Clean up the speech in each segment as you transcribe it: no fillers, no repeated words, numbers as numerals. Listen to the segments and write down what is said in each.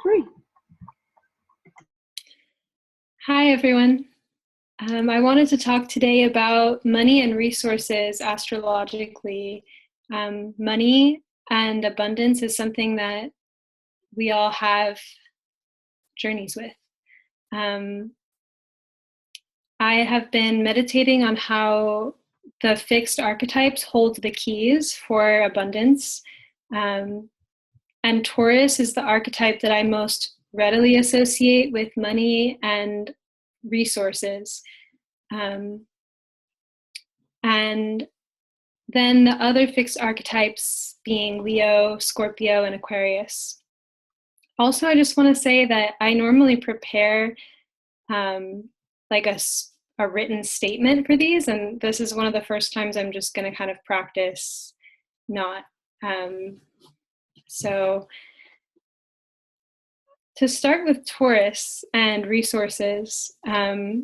3. Hi, everyone. I wanted to talk today about money and resources astrologically. Money and abundance is something that we all have journeys with. I have been meditating on how the fixed archetypes hold the keys for abundance. And Taurus is the archetype that I most readily associate with money and resources. And then the other fixed archetypes being Leo, Scorpio, and Aquarius. Also, I just want to say that I normally prepare like a written statement for these, and this is one of the first times I'm just going to kind of practice not. So to start with Taurus and resources, I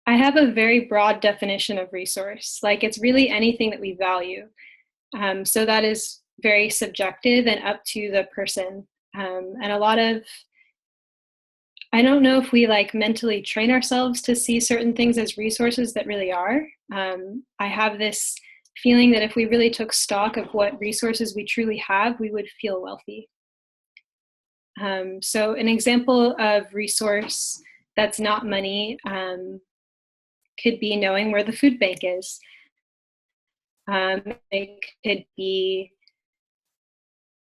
have a very broad definition of resource. Like, it's really anything that we value. So that is very subjective and up to the person. And a lot of, I don't know if we like mentally train ourselves to see certain things as resources that really are. I have this feeling that if we really took stock of what resources we truly have, we would feel wealthy. So an example of resource that's not money could be knowing where the food bank is. It could be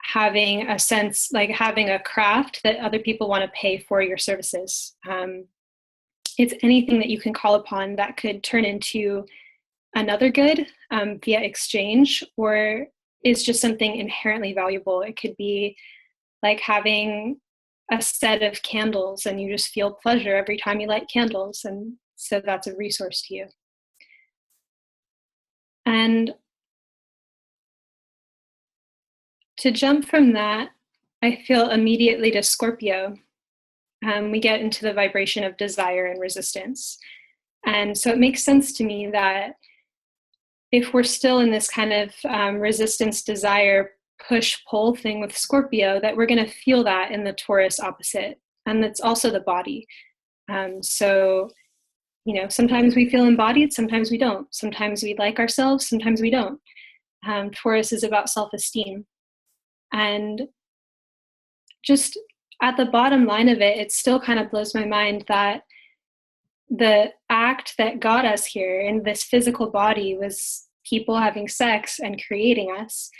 having a sense, like having a craft that other people want to pay for your services. It's anything that you can call upon that could turn into another good via exchange, or is just something inherently valuable. It could be like having a set of candles and you just feel pleasure every time you light candles. And so that's a resource to you. And to jump from that, I feel immediately to Scorpio. We get into the vibration of desire and resistance. And so it makes sense to me that if we're still in this kind of resistance, desire, push-pull thing with Scorpio, that we're going to feel that in the Taurus opposite. And that's also the body. So, you know, sometimes we feel embodied, sometimes we don't. Sometimes we like ourselves, sometimes we don't. Taurus is about self-esteem. And just at the bottom line of it, it still kind of blows my mind that the act that got us here in this physical body was people having sex and creating us.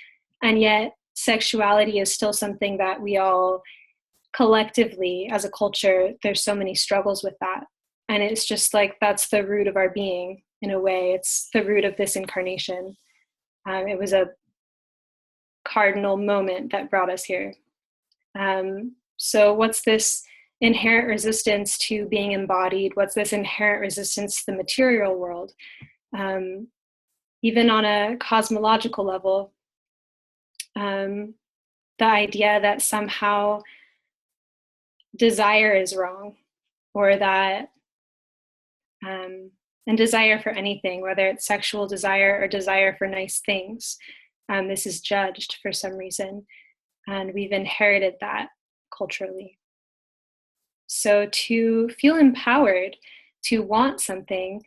And yet sexuality is still something that we all collectively as a culture, there's so many struggles with that. And it's just like, that's the root of our being in a way. It's the root of this incarnation. It was a cardinal moment that brought us here. So what's this inherent resistance to being embodied? What's this inherent resistance to the material world? Even on a cosmological level, the idea that somehow desire is wrong, or that, and desire for anything, whether it's sexual desire or desire for nice things, this is judged for some reason. And we've inherited that culturally. So to feel empowered, to want something,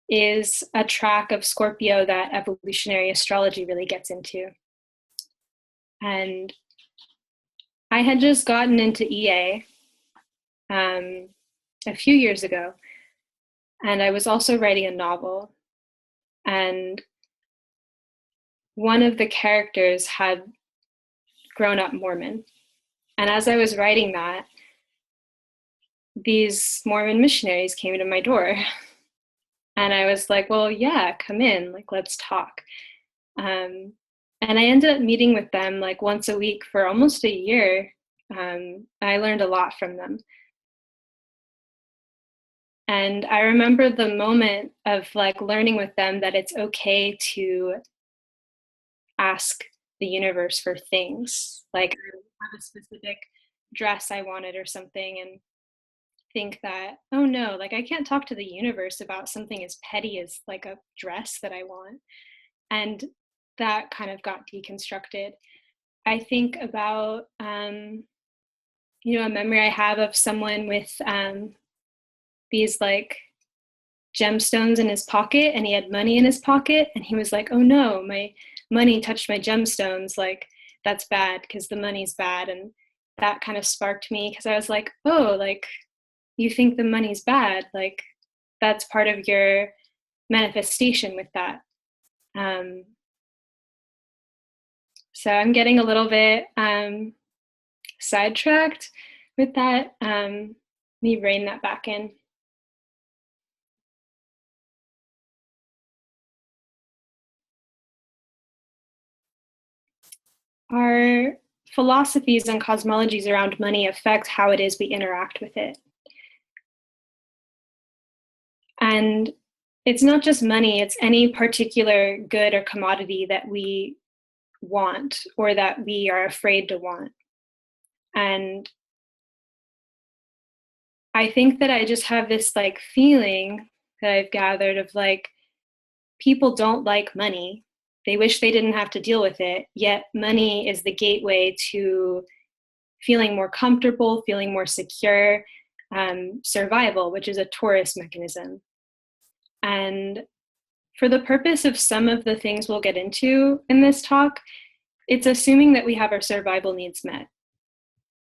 is a track of Scorpio that evolutionary astrology really gets into. And I had just gotten into EA a few years ago, and I was also writing a novel. And one of the characters had grown up Mormon. And as I was writing that, these Mormon missionaries came to my door. And I was like, well, yeah, come in, like, let's talk. And I ended up meeting with them like once a week for almost a year. I learned a lot from them. And I remember the moment of like learning with them that it's okay to ask the universe for things. Like, I have a specific dress I wanted or something, and think that, oh no, like I can't talk to the universe about something as petty as like a dress that I want. And that kind of got deconstructed. I think about a memory I have of someone with these like gemstones in his pocket, and he had money in his pocket, and he was like, oh no, my money touched my gemstones, like that's bad because the money's bad. And that kind of sparked me, because I was like, oh, like you think the money's bad, like that's part of your manifestation with that. So I'm getting a little bit sidetracked with that. Let me rein that back in. Our philosophies and cosmologies around money affect how it is we interact with it. And it's not just money, it's any particular good or commodity that we want or that we are afraid to want. And I think that I just have this like feeling that I've gathered of like, people don't like money. They wish they didn't have to deal with it, yet money is the gateway to feeling more comfortable, feeling more secure, survival, which is a Taurus mechanism. And for the purpose of some of the things we'll get into in this talk, it's assuming that we have our survival needs met.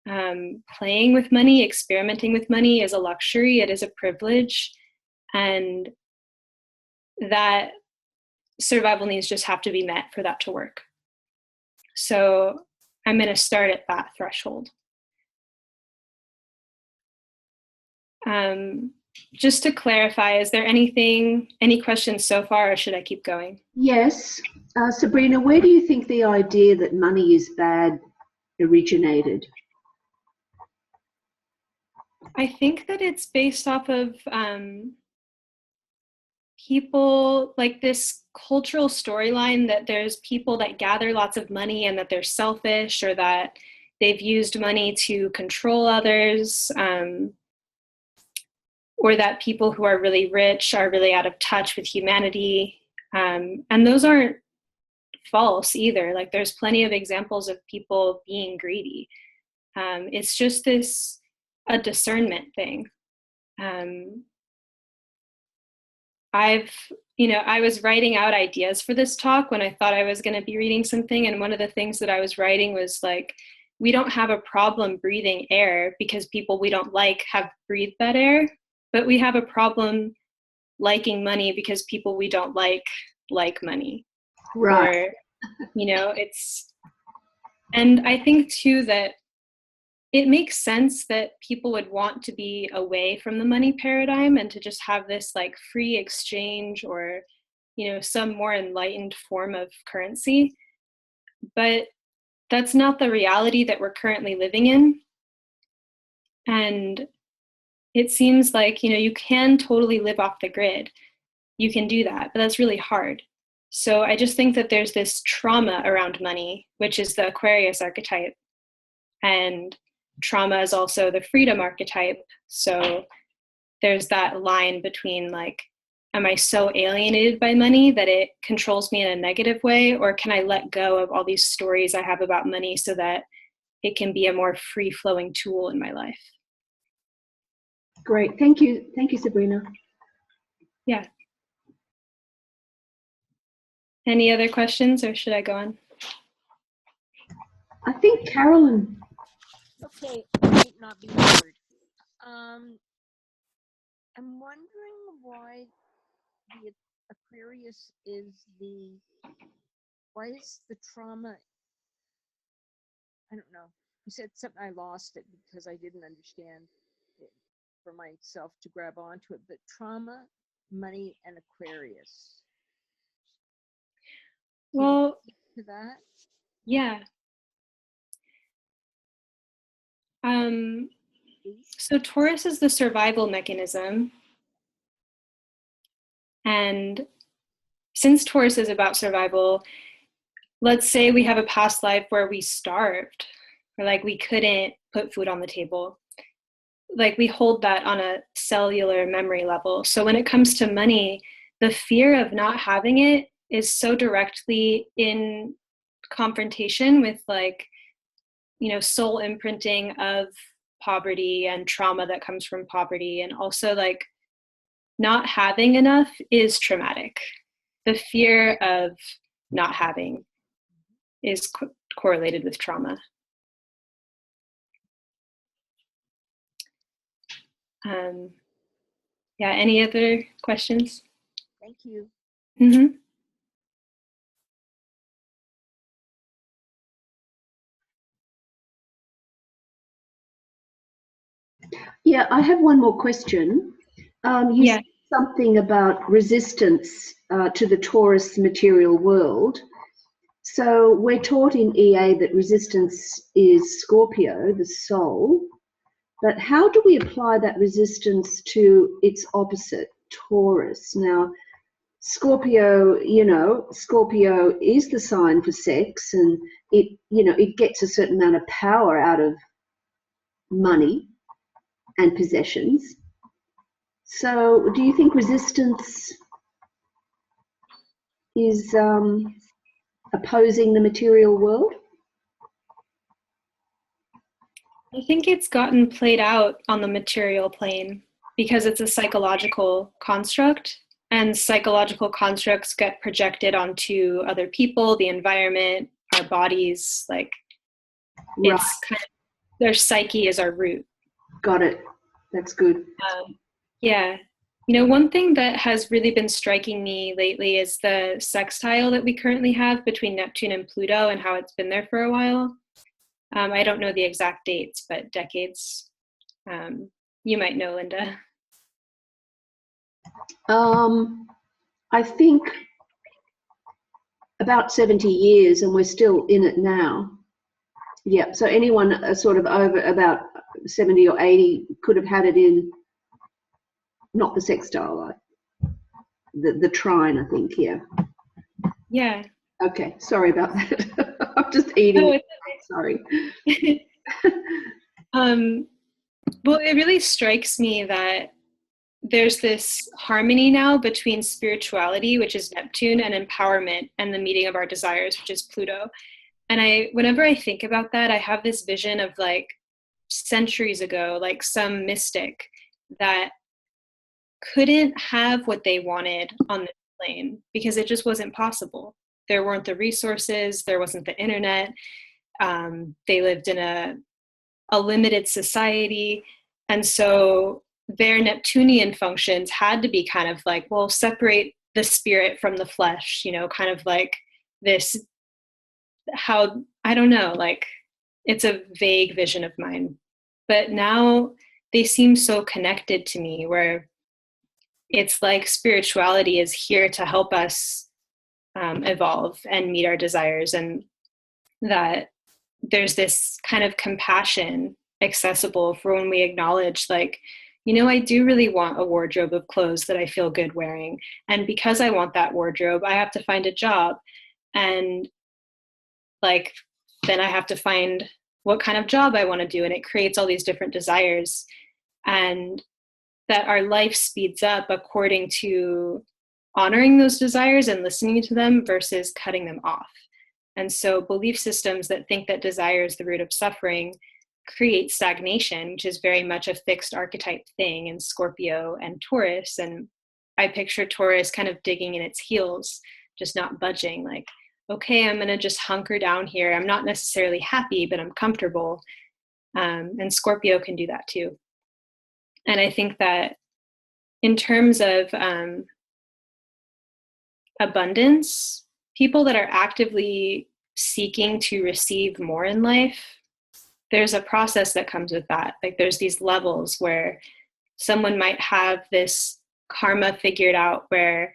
Playing with money, experimenting with money is a luxury, it is a privilege, and that survival needs just have to be met for that to work. So I'm going to start at that threshold. Just to clarify, is there any questions so far, or should I keep going? Yes. Sabrina, where do you think the idea that money is bad originated? I think that it's based off of people, like this cultural storyline that there's people that gather lots of money and that they're selfish, or that they've used money to control others, or that people who are really rich are really out of touch with humanity. And those aren't false either. Like there's plenty of examples of people being greedy. It's just a discernment thing. I was writing out ideas for this talk when I thought I was going to be reading something. And one of the things that I was writing was like, we don't have a problem breathing air because people we don't like have breathed that air, but we have a problem liking money because people we don't like money. Right. Or, and I think too that it makes sense that people would want to be away from the money paradigm and to just have this like free exchange, or, some more enlightened form of currency. But that's not the reality that we're currently living in. And it seems like, you can totally live off the grid. You can do that, but that's really hard. So I just think that there's this trauma around money, which is the Aquarius archetype. And trauma is also the freedom archetype. So there's that line between like, am I so alienated by money that it controls me in a negative way? Or can I let go of all these stories I have about money so that it can be a more free-flowing tool in my life? Great. Thank you. Thank you, Sabrina. Yeah. Any other questions, or should I go on? I think Carolyn. Okay, I might not be heard. I'm wondering why the Aquarius why is the trauma, I don't know. You said something, I lost it because I didn't understand it for myself to grab onto it, but trauma, money, and Aquarius. Well, to that? Yeah. So Taurus is the survival mechanism. And since Taurus is about survival, let's say we have a past life where we starved, or like we couldn't put food on the table. Like we hold that on a cellular memory level. So when it comes to money, the fear of not having it is so directly in confrontation with like, soul imprinting of poverty and trauma that comes from poverty. And also like not having enough is traumatic. The fear of not having is correlated with trauma. Yeah, any other questions? Thank you. Mm-hmm. Yeah, I have one more question. You said something about resistance to the Taurus material world. So we're taught in EA that resistance is Scorpio, the soul. But how do we apply that resistance to its opposite, Taurus? Now, Scorpio, Scorpio is the sign for sex, and it gets a certain amount of power out of money and possessions. So do you think resistance is opposing the material world? I think it's gotten played out on the material plane because it's a psychological construct, and psychological constructs get projected onto other people, the environment, our bodies. Like it's kind of, their psyche is our root. Got it. That's good. Yeah. One thing that has really been striking me lately is the sextile that we currently have between Neptune and Pluto and how it's been there for a while. I don't know the exact dates, but decades. You might know, Linda. I think about 70 years, and we're still in it now. Yeah, so anyone sort of over about 70 or 80 could have had it in, not the sextile, like the trine, I think, yeah. Yeah. Okay, sorry about that. I'm just eating. Oh, sorry. Well, it really strikes me that there's this harmony now between spirituality, which is Neptune, and empowerment and the meeting of our desires, which is Pluto. And whenever I think about that, I have this vision of like centuries ago, like some mystic that couldn't have what they wanted on this plane because it just wasn't possible. There weren't the resources, there wasn't the internet. They lived in a limited society. And so their Neptunian functions had to be kind of like, well, separate the spirit from the flesh, kind of like this, how, I don't know, like it's a vague vision of mine. But now they seem so connected to me, where it's like spirituality is here to help us evolve and meet our desires, and that there's this kind of compassion accessible for when we acknowledge, like, I do really want a wardrobe of clothes that I feel good wearing. And because I want that wardrobe, I have to find a job. And like, then I have to find what kind of job I want to do. And it creates all these different desires. And that our life speeds up according to honoring those desires and listening to them versus cutting them off. And so belief systems that think that desire is the root of suffering create stagnation, which is very much a fixed archetype thing in Scorpio and Taurus. And I picture Taurus kind of digging in its heels, just not budging, like, okay, I'm going to just hunker down here. I'm not necessarily happy, but I'm comfortable. And Scorpio can do that too. And I think that in terms of abundance, people that are actively seeking to receive more in life, there's a process that comes with that. Like there's these levels where someone might have this karma figured out where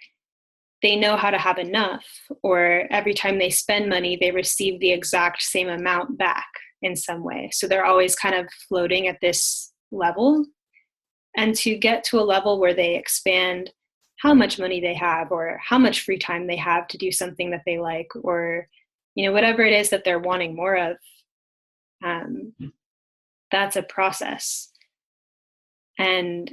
they know how to have enough, or every time they spend money, they receive the exact same amount back in some way. So they're always kind of floating at this level. And to get to a level where they expand how much money they have, or how much free time they have to do something that they like, or, whatever it is that they're wanting more of, that's a process. And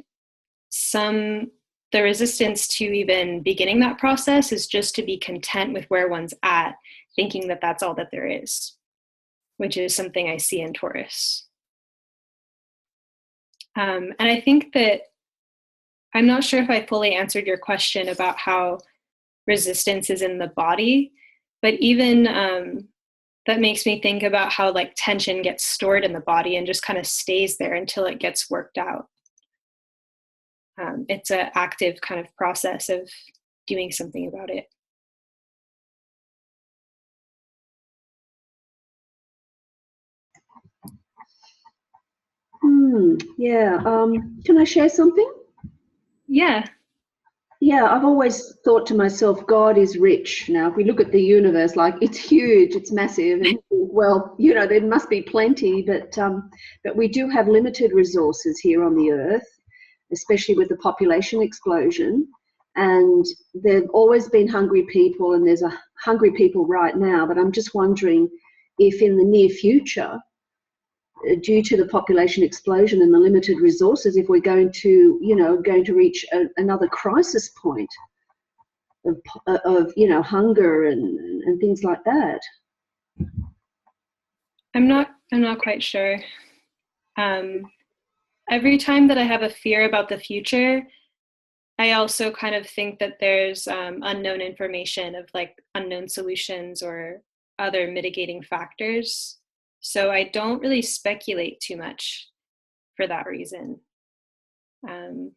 the resistance to even beginning that process is just to be content with where one's at, thinking that that's all that there is, which is something I see in Taurus. And I think that I'm not sure if I fully answered your question about how resistance is in the body, but even that makes me think about how like tension gets stored in the body and just kind of stays there until it gets worked out. It's an active kind of process of doing something about it. Yeah. Can I share something? Yeah. Yeah, I've always thought to myself, God is rich. Now, if we look at the universe, like it's huge, it's massive, and well, you know, there must be plenty, but we do have limited resources here on the earth, especially with the population explosion. And there've always been hungry people, and there's a hungry people right now. But I'm just wondering if in the near future, due to the population explosion and the limited resources, if we're going to, you know, reach another crisis point of you know, hunger and things like that. I'm not quite sure. Every time that I have a fear about the future, I also kind of think that there's unknown information of like unknown solutions or other mitigating factors. So I don't really speculate too much for that reason. And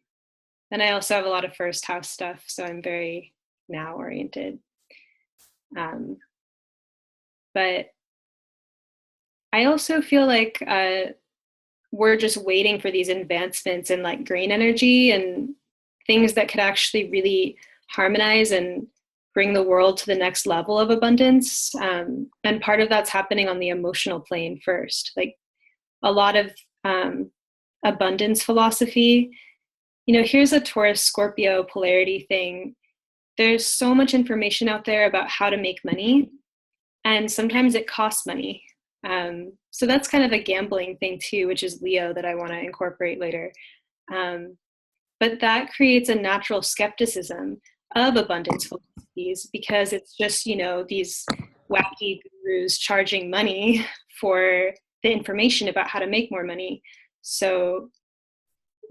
I also have a lot of first house stuff, so I'm very now oriented. But I also feel like we're just waiting for these advancements in like green energy and things that could actually really harmonize and bring the world to the next level of abundance. And part of that's happening on the emotional plane first. Like a lot of abundance philosophy, you know, here's a Taurus Scorpio polarity thing. There's so much information out there about how to make money, and sometimes it costs money. So that's kind of a gambling thing too, which is Leo that I want to incorporate later. But that creates a natural skepticism of abundance philosophies because it's just, you know, these wacky gurus charging money for the information about how to make more money. So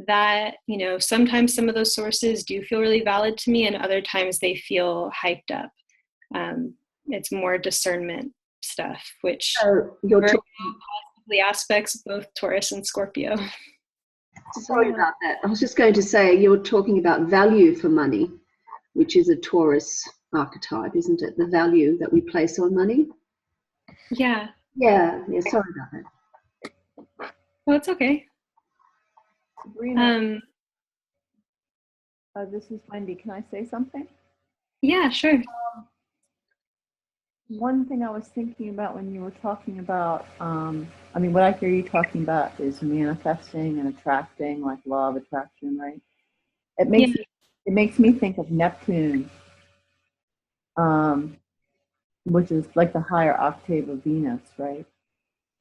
that, you know, sometimes some of those sources do feel really valid to me and other times they feel hyped up. It's more discernment stuff, which You're possibly aspects of both Taurus and Scorpio. Sorry about that. I was just going to say you're talking about value for money, which is a Taurus archetype, isn't it? The value that we place on money. Yeah. Yeah. Sorry about that. Oh, it's okay. Sabrina, this is Wendy. Can I say something? Yeah, sure. One thing I was thinking about when you were talking about, I mean, what I hear you talking about is manifesting and attracting, like law of attraction, right? It makes me think of Neptune, which is like the higher octave of Venus, right?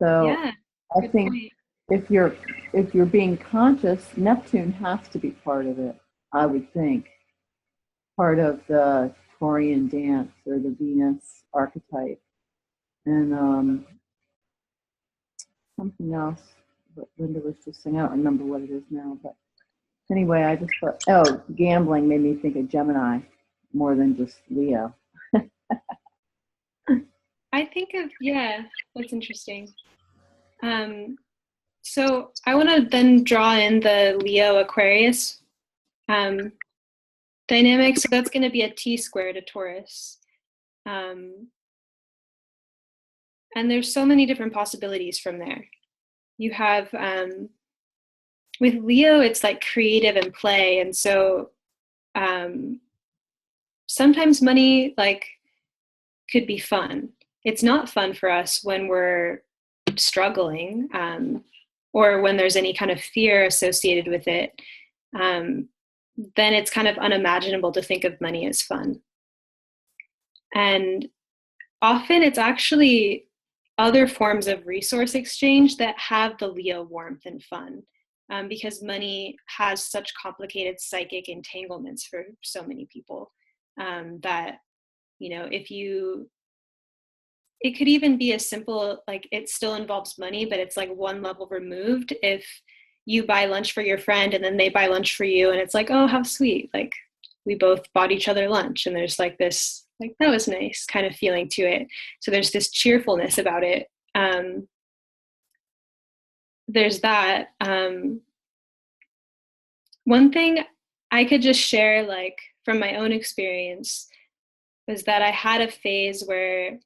So yeah, I think if you're being conscious, Neptune has to be part of it, I would think. Part of the Taurian dance or the Venus archetype. And something else that Linda was just saying, I don't remember what it is now, but anyway, I just thought, gambling made me think of Gemini more than just Leo. I think of, that's interesting. So I want to then draw in the Leo Aquarius dynamic. So that's going to be a T-square to Taurus. And there's so many different possibilities from there. You have, with Leo, it's like creative and play. And so sometimes money like could be fun. It's not fun for us when we're struggling or when there's any kind of fear associated with it. Then it's kind of unimaginable to think of money as fun. And often it's actually other forms of resource exchange that have the Leo warmth and fun, because money has such complicated psychic entanglements for so many people that, you know, it could even be as simple, like it still involves money, but it's like one level removed if you buy lunch for your friend and then they buy lunch for you, and it's like, oh, how sweet, like we both bought each other lunch, and there's like this, like, that was nice kind of feeling to it. So there's this cheerfulness about it. There's that. One thing I could just share, like from my own experience, was that I had a phase where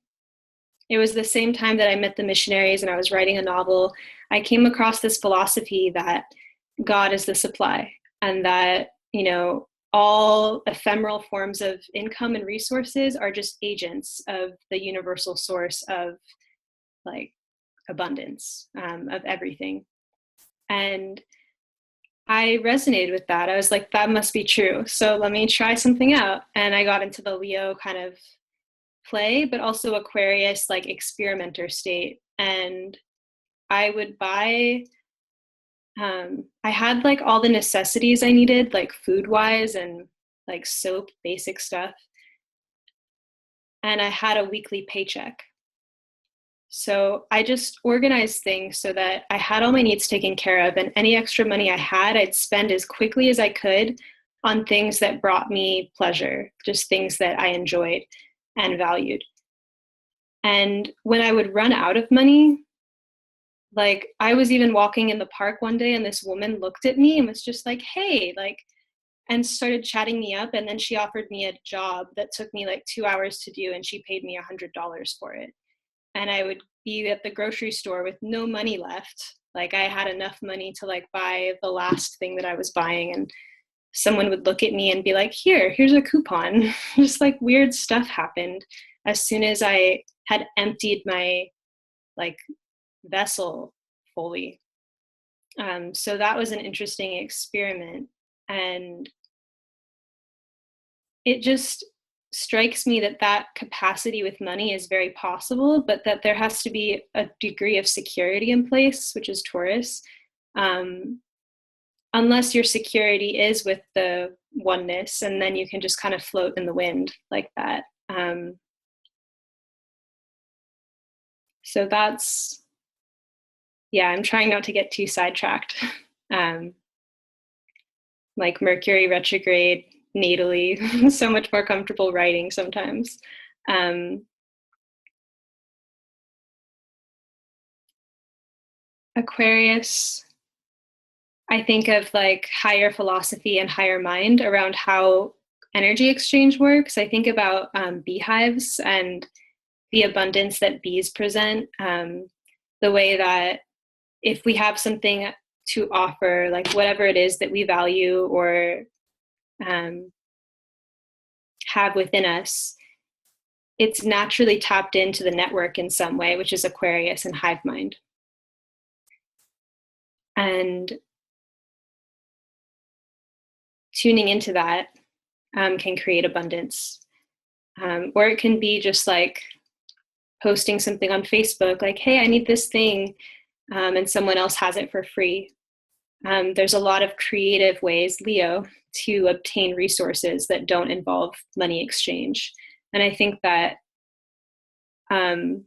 it was the same time that I met the missionaries and I was writing a novel. I came across this philosophy that God is the supply, and that, you know, all ephemeral forms of income and resources are just agents of the universal source of like abundance, of everything. And I resonated with that. I was like, that must be true. So let me try something out. And I got into the Leo kind of play, but also Aquarius, like experimenter state. And I would buy, I had like all the necessities I needed, like food wise and like soap, basic stuff. And I had a weekly paycheck. So I just organized things so that I had all my needs taken care of, and any extra money I had, I'd spend as quickly as I could on things that brought me pleasure, just things that I enjoyed and valued. And when I would run out of money, like I was even walking in the park one day and this woman looked at me and was just like, hey, like, and started chatting me up. And then she offered me a job that took me like 2 hours to do, and she paid me $100 for it. And I would be at the grocery store with no money left. Like I had enough money to like buy the last thing that I was buying. And someone would look at me and be like, here's a coupon. Just like weird stuff happened as soon as I had emptied my like vessel fully. So that was an interesting experiment. And it just strikes me that that capacity with money is very possible, but that there has to be a degree of security in place, which is Taurus. Unless your security is with the oneness, and then you can just kind of float in the wind like that. So that's, yeah, I'm trying not to get too sidetracked. Like Mercury retrograde natally, so much more comfortable writing sometimes. Aquarius, I think of like higher philosophy and higher mind around how energy exchange works. I think about beehives and the abundance that bees present, the way that if we have something to offer, like whatever it is that we value or have within us, it's naturally tapped into the network in some way, which is Aquarius and hive mind. And tuning into that can create abundance. Or it can be just like posting something on Facebook, like, hey, I need this thing, and someone else has it for free. There's a lot of creative ways, Leo, to obtain resources that don't involve money exchange. And I think that, again,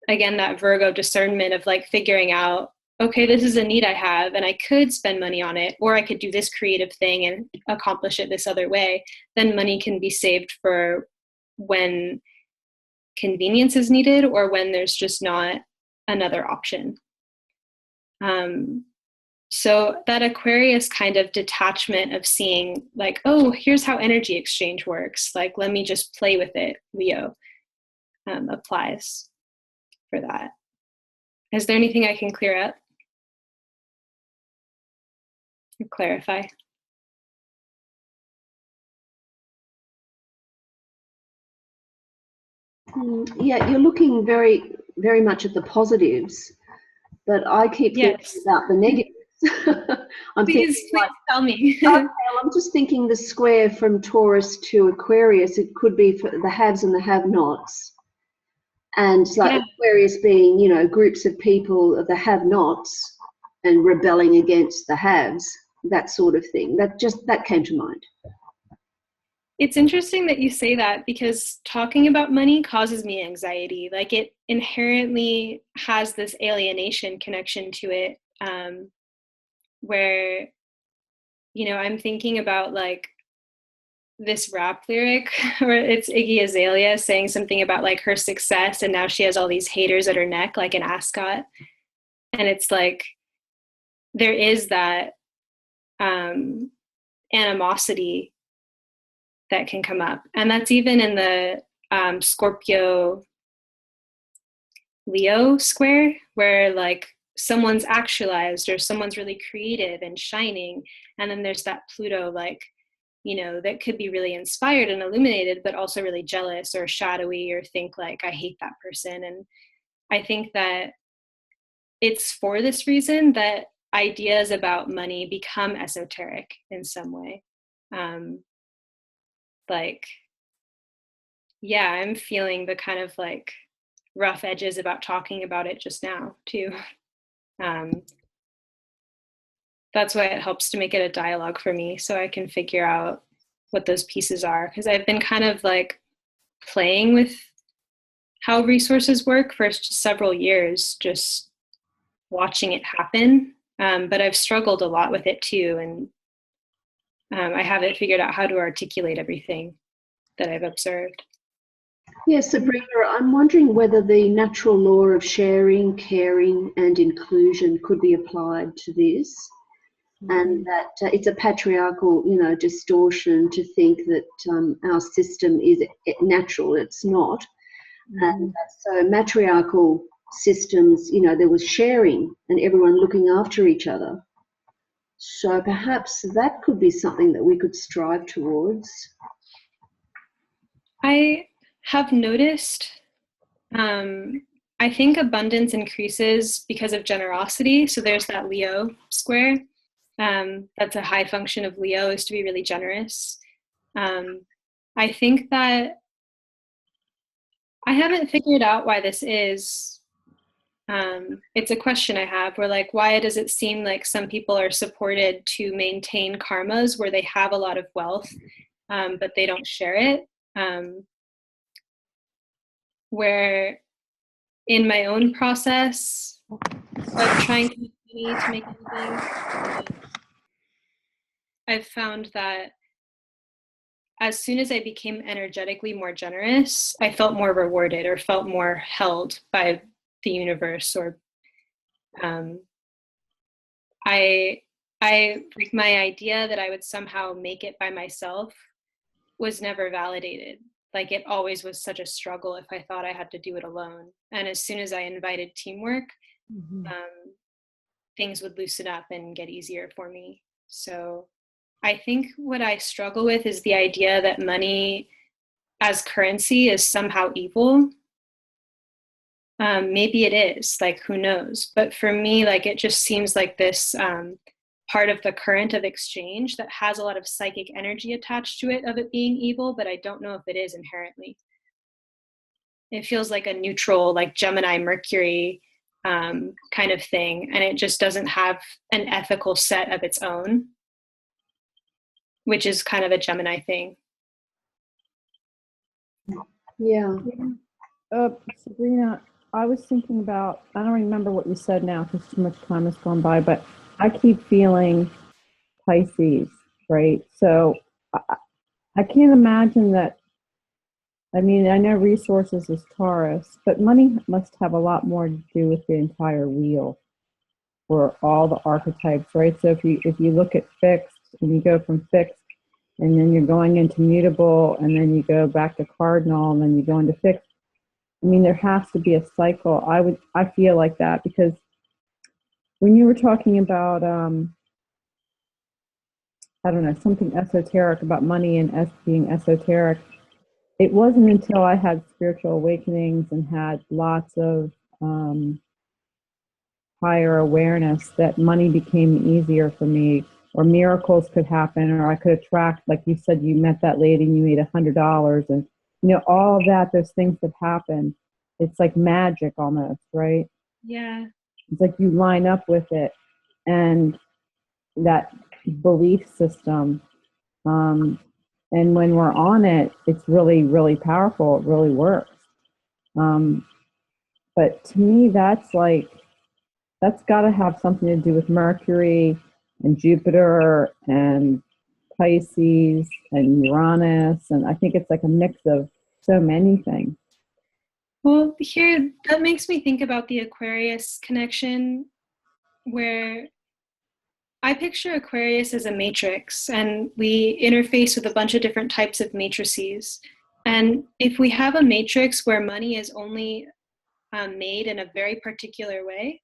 that Virgo discernment of like figuring out, okay, this is a need I have and I could spend money on it, or I could do this creative thing and accomplish it this other way, then money can be saved for when convenience is needed or when there's just not another option. So that Aquarius kind of detachment of seeing like, oh, here's how energy exchange works. Like, let me just play with it, Leo, applies for that. Is there anything I can clear up or clarify? Yeah, you're looking very, very much at the positives, but I keep thinking about the negatives. Please tell me. Okay, well, I'm just thinking the square from Taurus to Aquarius, it could be for the haves and the have-nots. And like Aquarius being, you know, groups of people of the have-nots and rebelling against the haves, that sort of thing. That came to mind. It's interesting that you say that, because talking about money causes me anxiety. Like it inherently has this alienation connection to it. where, you know, I'm thinking about like this rap lyric where it's Iggy Azalea saying something about like her success, and now she has all these haters at her neck, like an ascot. And it's like, there is that animosity that can come up. And that's even in the Scorpio Leo square, where like someone's actualized or someone's really creative and shining. And then there's that Pluto, like, you know, that could be really inspired and illuminated, but also really jealous or shadowy, or think like, I hate that person. And I think that it's for this reason that ideas about money become esoteric in some way. Like, yeah, I'm feeling the kind of like rough edges about talking about it just now too. That's why it helps to make it a dialogue for me, so I can figure out what those pieces are, because I've been kind of like playing with how resources work for several years, just watching it happen. But I've struggled a lot with it too, and I haven't figured out how to articulate everything that I've observed. Yes, Sabrina, I'm wondering whether the natural law of sharing, caring, and inclusion could be applied to this, and that it's a patriarchal, you know, distortion to think that our system is natural. It's not. And so matriarchal systems, you know, there was sharing and everyone looking after each other. So perhaps that could be something that we could strive towards. I have noticed, I think abundance increases because of generosity. So there's that Leo square. That's a high function of Leo, is to be really generous. I think that I haven't figured out why this is. It's a question I have, where like, why does it seem like some people are supported to maintain karmas where they have a lot of wealth, but they don't share it? Where in my own process of trying to make anything, I've found that as soon as I became energetically more generous, I felt more rewarded or felt more held by the universe. Or I like, my idea that I would somehow make it by myself was never validated. Like, it always was such a struggle if I thought I had to do it alone. And as soon as I invited teamwork, things would loosen up and get easier for me. So I think what I struggle with is the idea that money as currency is somehow evil. Maybe it is, like, who knows? But for me, like, it just seems like this part of the current of exchange that has a lot of psychic energy attached to it of it being evil, but I don't know if it is inherently. It feels like a neutral, like Gemini Mercury kind of thing, and it just doesn't have an ethical set of its own, which is kind of a Gemini thing. Yeah. Sabrina, I was thinking about, I don't remember what you said now because too much time has gone by, but I keep feeling Pisces, right? So I can't imagine that. I mean, I know resources is Taurus, but money must have a lot more to do with the entire wheel for all the archetypes, right? So if you look at fixed and you go from fixed, and then you're going into mutable, and then you go back to cardinal, and then you go into fixed. I mean, there has to be a cycle. I feel like that, because when you were talking about, I don't know, something esoteric about money and being esoteric, it wasn't until I had spiritual awakenings and had lots of higher awareness that money became easier for me, or miracles could happen, or I could attract, like you said, you met that lady and you made $100, and you know, all of that, those things that happen. It's like magic almost, right? Yeah. It's like you line up with it, and that belief system. And when we're on it, it's really, really powerful. It really works. But to me, that's got to have something to do with Mercury and Jupiter and Pisces and Uranus, and I think it's like a mix of so many things. Well, here, that makes me think about the Aquarius connection, where I picture Aquarius as a matrix, and we interface with a bunch of different types of matrices. And if we have a matrix where money is only made in a very particular way,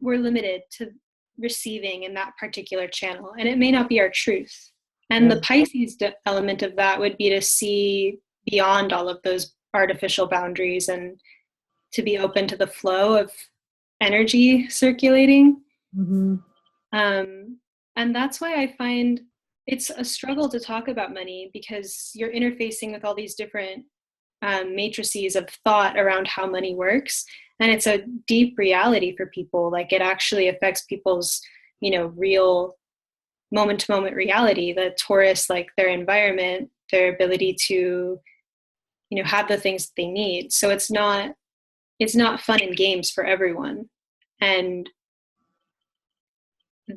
we're limited to receiving in that particular channel, and it may not be our truth. And the Pisces element of that would be to see beyond all of those artificial boundaries and to be open to the flow of energy circulating. Mm-hmm. And that's why I find it's a struggle to talk about money, because you're interfacing with all these different matrices of thought around how money works. And it's a deep reality for people. Like, it actually affects people's, real moment to moment reality. The Taurus, like their environment, their ability to, have the things that they need. So it's not fun and games for everyone. And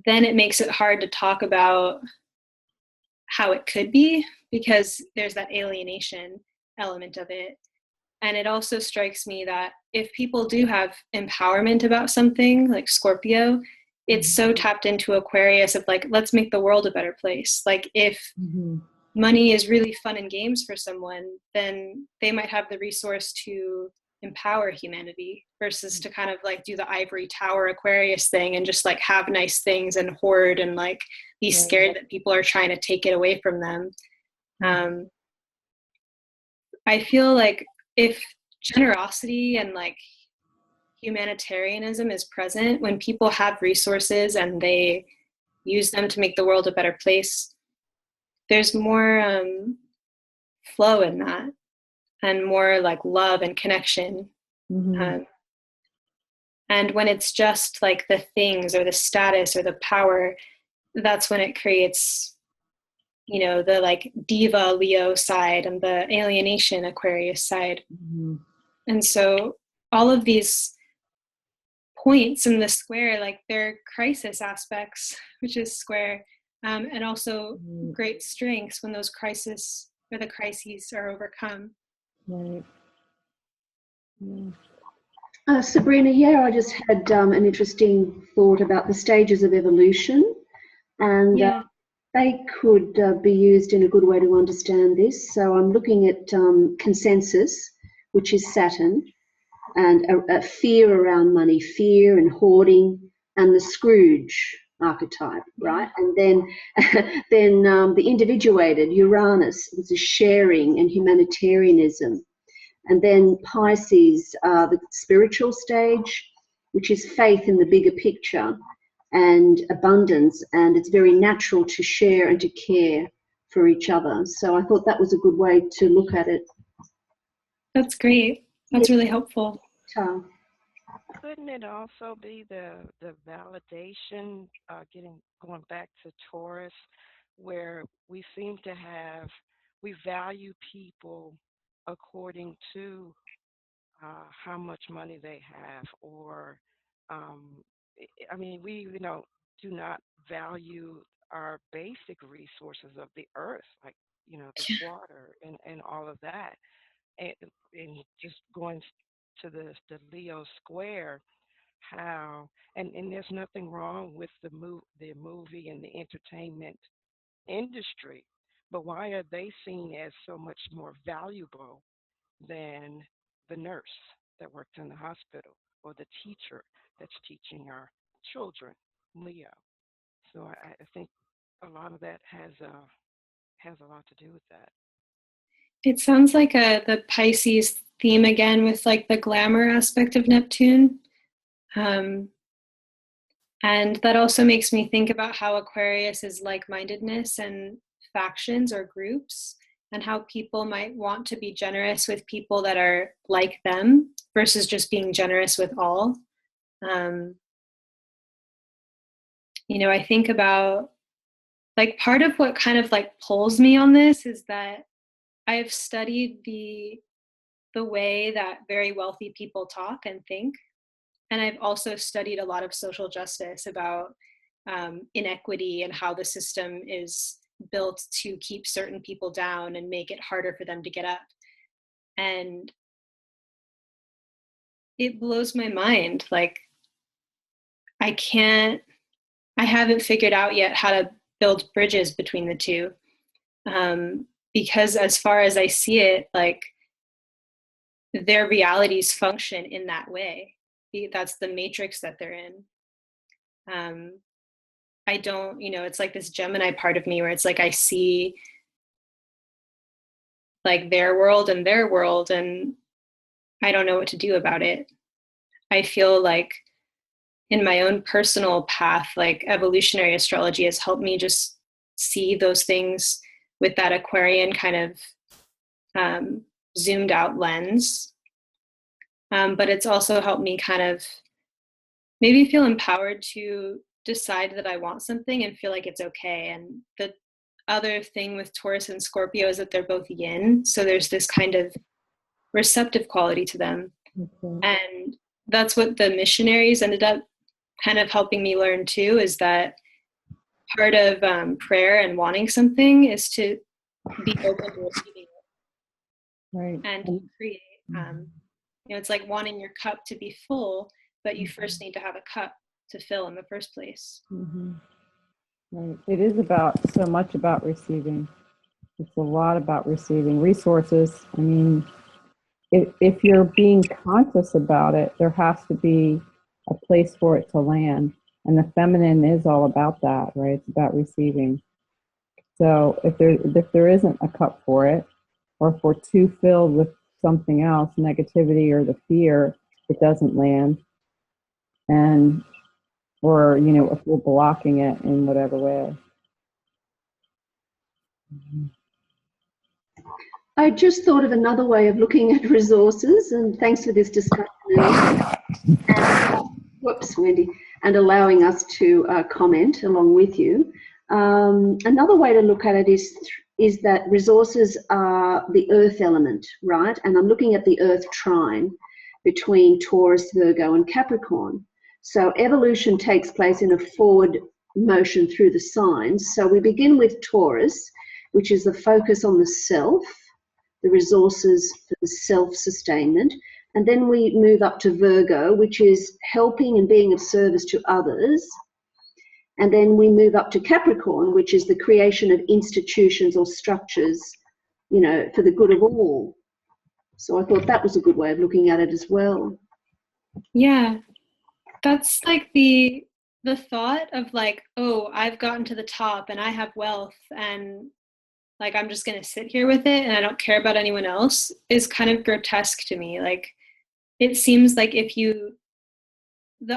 then it makes it hard to talk about how it could be, because there's that alienation element of it. And it also strikes me that if people do have empowerment about something like Scorpio, it's so tapped into Aquarius of like, let's make the world a better place. Like, if money is really fun and games for someone, then they might have the resource to empower humanity, versus to kind of like do the ivory tower Aquarius thing and just like have nice things and hoard and like be scared that people are trying to take it away from them. I feel like if generosity and like humanitarianism is present, when people have resources and they use them to make the world a better place, there's more flow in that, and more like love and connection. And when it's just like the things or the status or the power, that's when it creates, the like diva Leo side and the alienation Aquarius side. And so all of these points in the square, like they're crisis aspects, which is square, and also great strengths when those crises or the crises are overcome. Right. Sabrina, I just had an interesting thought about the stages of evolution, and they could be used in a good way to understand this. So I'm looking at consensus, which is Saturn, and a fear around money, fear and hoarding, and the Scrooge archetype, right? And then the individuated, Uranus, which is sharing and humanitarianism. And then Pisces, the spiritual stage, which is faith in the bigger picture and abundance, and it's very natural to share and to care for each other. So I thought that was a good way to look at it. That's great. That's really helpful. Couldn't it also be the validation, going back to Taurus, where we seem to we value people according to how much money they have, or we do not value our basic resources of the earth, like the water and all of that, and just going to the Leo square, how and there's nothing wrong with the movie and the entertainment industry, but why are they seen as so much more valuable than the nurse that works in the hospital, or the teacher that's teaching our children, Leo? So I think a lot of that has a lot to do with that. It sounds like the Pisces theme again, with like the glamour aspect of Neptune. And that also makes me think about how Aquarius is like-mindedness and factions or groups, and how people might want to be generous with people that are like them versus just being generous with all. I think about, like, part of what kind of like pulls me on this is that I've studied the way that very wealthy people talk and think. And I've also studied a lot of social justice about inequity and how the system is built to keep certain people down and make it harder for them to get up. And it blows my mind. Like, I haven't figured out yet how to build bridges between the two. Because as far as I see it, like, their realities function in that way. That's the matrix that they're in. I don't, it's like this Gemini part of me where it's like I see like their world, and I don't know what to do about it. I feel like in my own personal path, like evolutionary astrology has helped me just see those things with that Aquarian kind of zoomed out lens. But it's also helped me kind of maybe feel empowered to decide that I want something and feel like it's okay. And the other thing with Taurus and Scorpio is that they're both yin. So there's this kind of receptive quality to them. Okay. And that's what the missionaries ended up kind of helping me learn too, is that part of prayer and wanting something is to be open to receiving it. Right. And to create. It's like wanting your cup to be full, but you first need to have a cup to fill in the first place. Mm-hmm. Right. It is so much about receiving. It's a lot about receiving resources. I mean, if you're being conscious about it, there has to be a place for it to land. And the feminine is all about that, right? It's about receiving. So if there isn't a cup for it, or if we're too filled with something else, negativity or the fear, it doesn't land. And or if we're blocking it in whatever way. I just thought of another way of looking at resources, and thanks for this discussion. Whoops, Wendy, and allowing us to comment along with you. Another way to look at it is that resources are the earth element, right? And I'm looking at the earth trine between Taurus, Virgo, and Capricorn. So evolution takes place in a forward motion through the signs. So we begin with Taurus, which is the focus on the self, the resources for the self-sustainment. And then we move up to Virgo, which is helping and being of service to others. And then we move up to Capricorn, which is the creation of institutions or structures, for the good of all. So I thought that was a good way of looking at it as well. Yeah. That's like the thought of like, oh, I've gotten to the top and I have wealth and like I'm just going to sit here with it and I don't care about anyone else is kind of grotesque to me. Like, it seems like the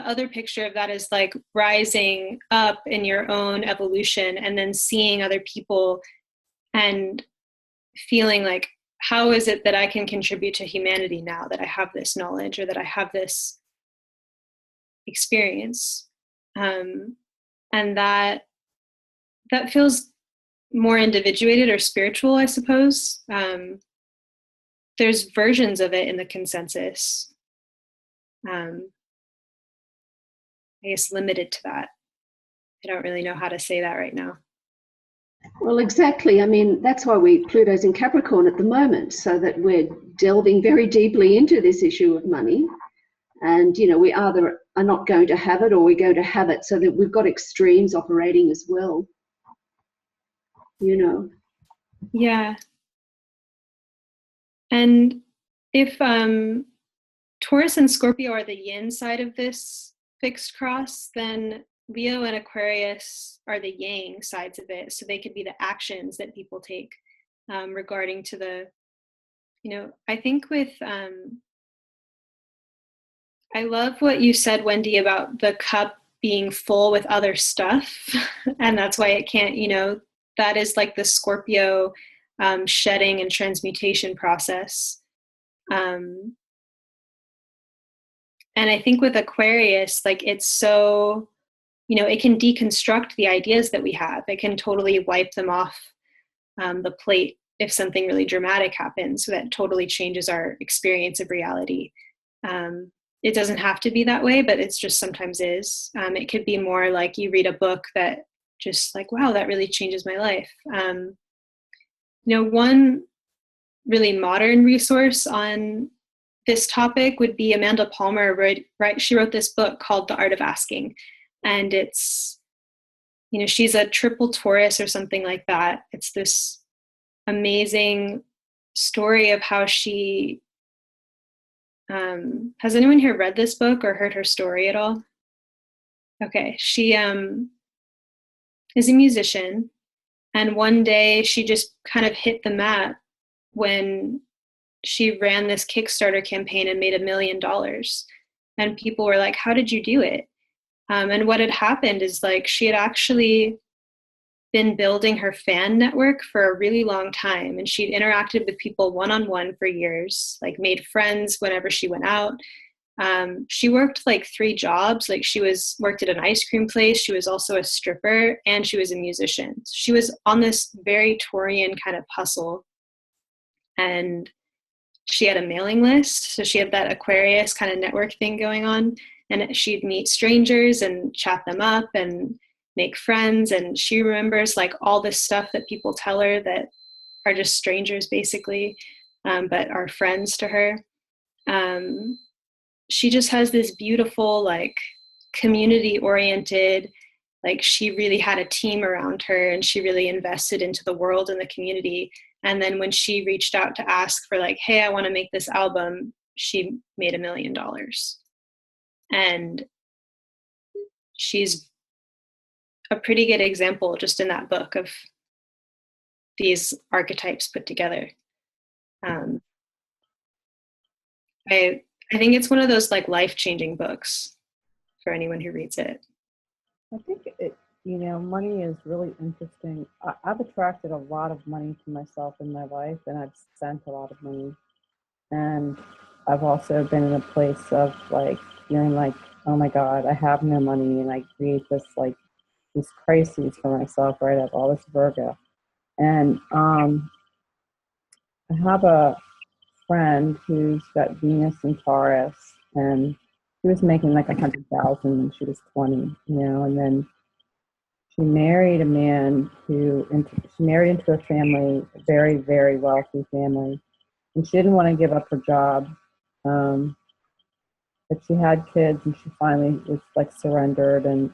other picture of that is like rising up in your own evolution and then seeing other people and feeling like, how is it that I can contribute to humanity now that I have this knowledge or that I have this experience? And that feels more individuated or spiritual, I suppose. There's versions of it in the consensus. I guess limited to that. I don't really know how to say that right now. Well, exactly. I mean, that's why Pluto's in Capricorn at the moment, so that we're delving very deeply into this issue of money. And, we either are not going to have it or we're going to have it, so that we've got extremes operating as well. Yeah. And if Taurus and Scorpio are the yin side of this fixed cross, then Leo and Aquarius are the yang sides of it. So they could be the actions that people take regarding to the, I think with, I love what you said, Wendy, about the cup being full with other stuff. And that's why it can't, that is like the Scorpio shedding and transmutation process. And I think with Aquarius, like it's so, it can deconstruct the ideas that we have. It can totally wipe them off the plate if something really dramatic happens. So that totally changes our experience of reality. it doesn't have to be that way, but it's just sometimes is. It could be more like you read a book that just like, wow, that really changes my life. One really modern resource on this topic would be Amanda Palmer, right? She wrote this book called The Art of Asking. And it's, she's a triple Taurus or something like that. It's this amazing story of how she, has anyone here read this book or heard her story at all? Okay. She is a musician. And one day she just kind of hit the map when she ran this Kickstarter campaign and made $1 million. And people were like, how did you do it? And what had happened is like she had actually been building her fan network for a really long time. And she'd interacted with people one-on-one for years, like made friends whenever she went out. She worked like 3 jobs. Like she worked at an ice cream place. She was also a stripper and she was a musician. So she was on this very Taurian kind of hustle. And she had a mailing list. So she had that Aquarius kind of network thing going on. And she'd meet strangers and chat them up and make friends. And she remembers like all this stuff that people tell her that are just strangers basically, but are friends to her. She just has this beautiful, like community oriented, like she really had a team around her and she really invested into the world and the community. And then when she reached out to ask for like, hey, I want to make this album, she made $1 million. And she's a pretty good example just in that book of these archetypes put together. I think it's one of those like life-changing books for anyone who reads it. I think money is really interesting. I've attracted a lot of money to myself in my life, and I've spent a lot of money. And I've also been in a place of like feeling like, oh my God, I have no money, and I create this like these crises for myself, right? I have all this Virgo. And I have a friend who's got Venus and Taurus, and she was making like 100,000 when she was 20, and then she married a man she married into a family, a very, very wealthy family, and she didn't want to give up her job, but she had kids, and she finally was like surrendered, and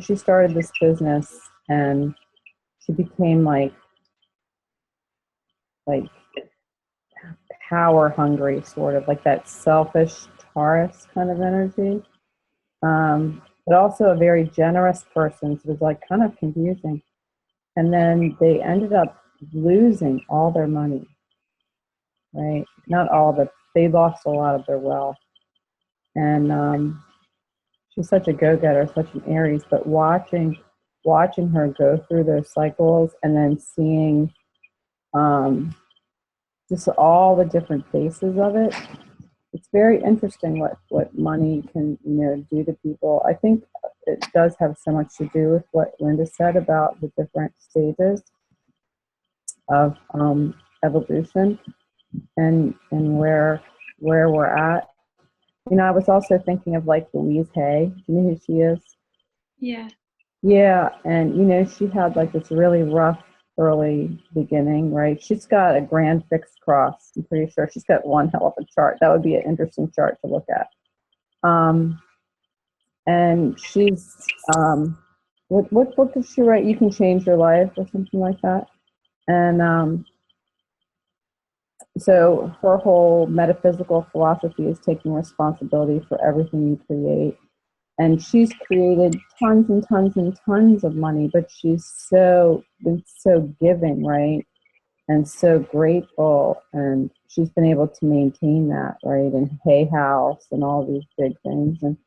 she started this business, and she became like power hungry, sort of like that selfish Taurus kind of energy, but also a very generous person. So it was like kind of confusing. And then they ended up losing all their money, right? Not all, but they lost a lot of their wealth. And she's such a go-getter, such an Aries, but watching her go through those cycles and then seeing just all the different faces of it, it's very interesting what money can do to people. I think it does have so much to do with what Linda said about the different stages of evolution and where we're at. I was also thinking of like Louise Hay. Do you know who she is? Yeah. Yeah, and she had like this really rough early beginning, right? She's got a grand fixed cross. I'm pretty sure she's got one hell of a chart. That would be an interesting chart to look at. And she's what book did she write? You Can Change Your Life or something like that. And so her whole metaphysical philosophy is taking responsibility for everything you create. And she's created tons and tons and tons of money, but she's been so giving, right? And so grateful. And she's been able to maintain that, right? And Hay House and all these big things. And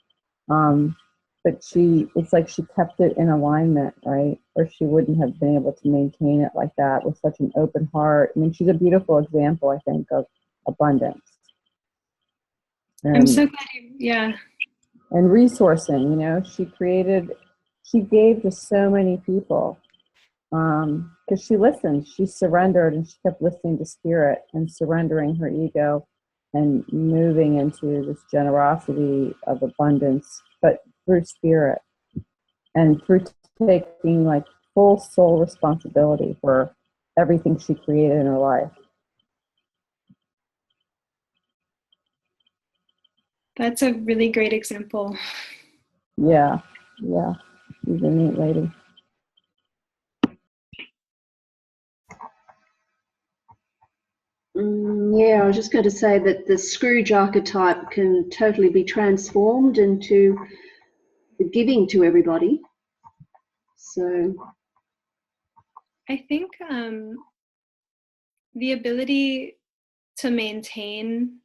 but it's like she kept it in alignment, right? Or she wouldn't have been able to maintain it like that with such an open heart. I mean, she's a beautiful example, I think, of abundance. And I'm so glad yeah. And resourcing, she gave to so many people because she listened, she surrendered, and she kept listening to spirit and surrendering her ego and moving into this generosity of abundance, but through spirit and through taking like full soul responsibility for everything she created in her life. That's a really great example. Yeah, she's a neat lady. Yeah, I was just going to say that the Scrooge archetype can totally be transformed into the giving to everybody. So I think the ability to maintain